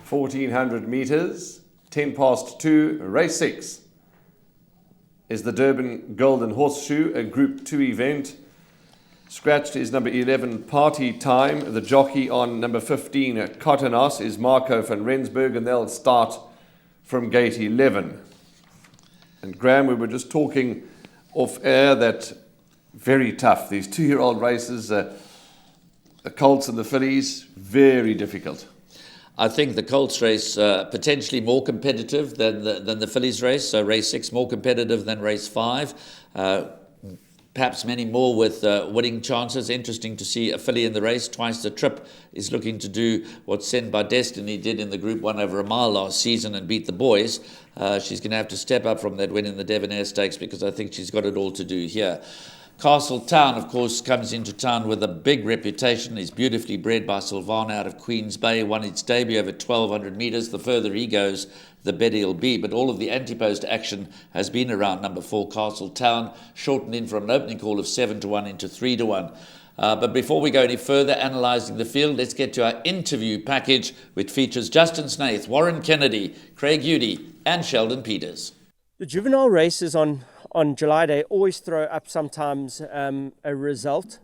1400 metres, 10 past 2, race 6 is the Durban Golden Horseshoe, a Group 2 event. Scratched is number 11, Party Time. The jockey on number 15, Cottonos, is Marco van Rensburg, and they'll start from gate 11. And Graham, we were just talking off air that very tough. These 2-year-old races, the Colts and the fillies, very difficult. I think the Colts race potentially more competitive than the fillies race. So race 6 more competitive than race 5. Perhaps many more with winning chances. Interesting to see a filly in the race. Twice the Trip is looking to do what Send by Destiny did in the Group 1 over a mile last season and beat the boys. She's going to have to step up from that win in the Debonair Stakes because I think she's got it all to do here. Castle Town, of course, comes into town with a big reputation. He's beautifully bred by Silvana out of Queens Bay. Won its debut over 1,200 metres. The further he goes, the better he'll be. But all of the anti-post action has been around number 4, Castle Town, shortened in from an opening call of 7-1 into 3-1. But before we go any further analysing the field, let's get to our interview package, which features Justin Snaith, Warren Kennedy, Craig Udy, and Sheldon Peters. The juvenile races on July Day always throw up sometimes a result,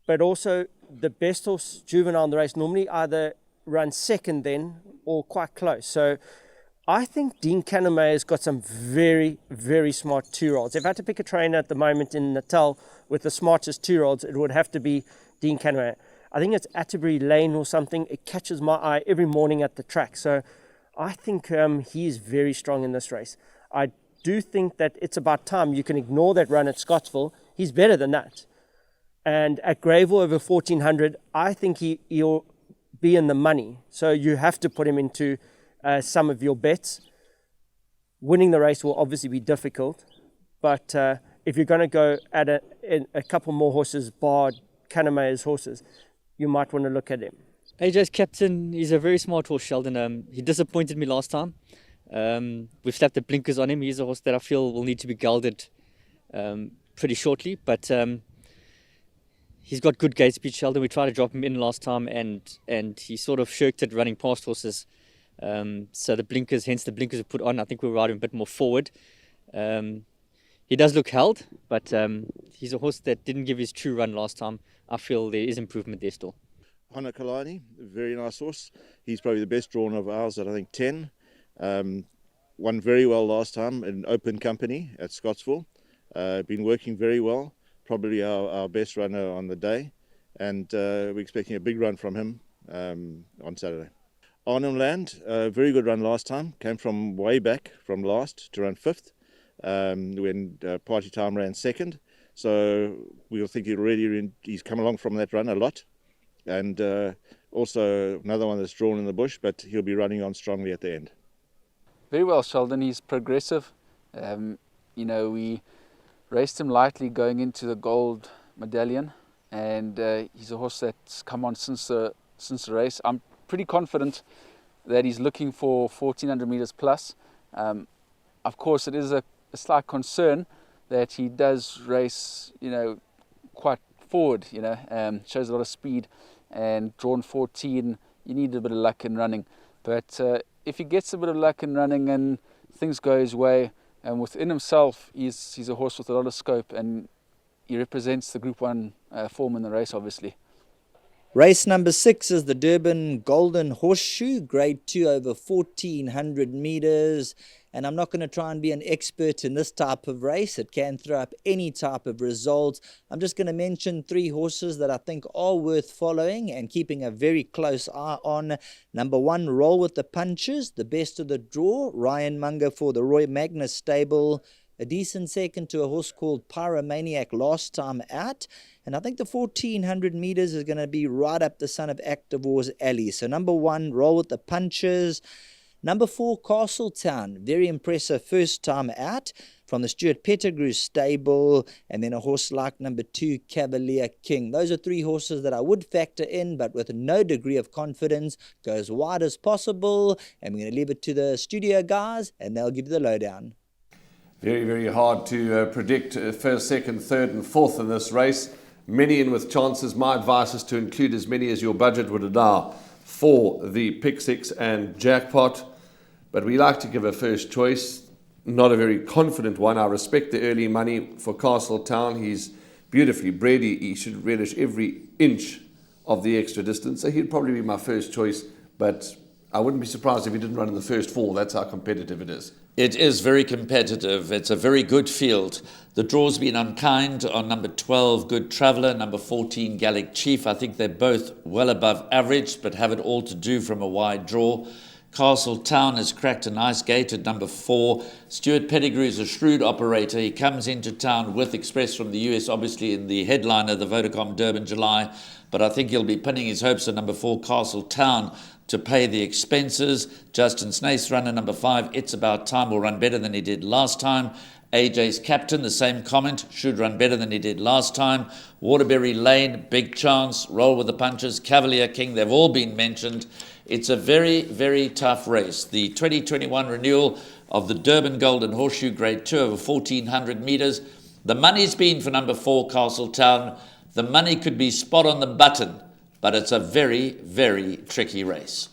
but also the best horse juvenile in the race normally either runs second then or quite close. So I think Dean Caname has got some very, very smart 2-year-olds. If I had to pick a trainer at the moment in Natal with the smartest 2-year-olds, it would have to be Dean Caname. I think it's Atterbury Lane or something. It catches my eye every morning at the track. So I think he is very strong in this race. I do think that it's about time. You can ignore that run at Scottsville. He's better than that. And at Greyville over 1400, I think he'll be in the money. So you have to put him into some of your bets. Winning the race will obviously be difficult, but if you're going to go at a couple more horses, bar Caname's horses, you might want to look at him. AJs Captain, he's a very smart horse, Sheldon. He disappointed me last time. We've slapped the blinkers on him. He's a horse that I feel will need to be gelded pretty shortly, but he's got good gate speed, Sheldon. We tried to drop him in last time and he sort of shirked it running past horses. So the blinkers were put on. I think we'll ride him a bit more forward. He does look held, but he's a horse that didn't give his true run last time. I feel there is improvement there still. Hna Kalani, a very nice horse. He's probably the best drawn of ours at I think 10. Won very well last time in open company at Scottsville. Been working very well, probably our best runner on the day, and we're expecting a big run from him on Saturday. Arnhem Land, very good run last time, came from way back from last to run 5th when Party Time ran 2nd, so we'll think he's come along from that run a lot, and also another one that's drawn in the bush, but he'll be running on strongly at the end. Very well, Sheldon. He's progressive. We raced him lightly going into the gold medallion, and he's a horse that's come on since the race. I'm pretty confident that he's looking for 1400 meters plus. Of course, it is a slight concern that he does race, quite forward. Shows a lot of speed, and drawn 14, you need a bit of luck in running, but if he gets a bit of luck in running and things go his way, and within himself, he's a horse with a lot of scope, and he represents the Group 1 form in the race, obviously. Race number 6 is the Durban Golden Horseshoe, Grade 2 over 1400 metres. And I'm not going to try and be an expert in this type of race. It can throw up any type of results. I'm just going to mention 3 horses that I think are worth following and keeping a very close eye on. Number 1, Roll with the Punches, the best of the draw. Ryan Munger for the Roy Magnus stable. A decent second to a horse called Pyromaniac last time out. And I think the 1400 metres is going to be right up the son of Activor's alley. So number 1, Roll with the Punches. Number 4, Castle Town. Very impressive first time out from the Stuart Pettigrew stable. And then a horse like number 2, Cavalier King. Those are 3 horses that I would factor in, but with no degree of confidence. Go as wide as possible. And we're going to leave it to the studio guys, and they'll give you the lowdown. Very, very hard to predict first, second, third and fourth in this race. Many in with chances. My advice is to include as many as your budget would allow. for the pick six and jackpot. But we like to give a first choice. Not a very confident one. I respect the early money for Castletown. He's beautifully bred. He should relish every inch of the extra distance. So he'd probably be my first choice. But I wouldn't be surprised if he didn't run in the first four. That's how competitive it is. It is very competitive. It's a very good field. The draw's been unkind on number 12, Good Traveller, number 14, Gallic Chief. I think they're both well above average, but have it all to do from a wide draw. Castletown has cracked a nice gate at number 4. Stuart Pettigrew is a shrewd operator. He comes into town with Express from the US, obviously in the headline of the Vodacom Durban July. But I think he'll be pinning his hopes on number 4, Castletown, to pay the expenses. Justin Snaith's runner number 5, It's About Time, will run better than he did last time. AJ's Captain, the same comment, should run better than he did last time. Waterbury Lane, big chance. Roll with the Punches, Cavalier King, they've all been mentioned. It's a very, very tough race. The 2021 renewal of the Durban Golden Horseshoe Grade 2 over 1,400 metres. The money's been for number 4, Castletown. The money could be spot on the button, but it's a very, very tricky race.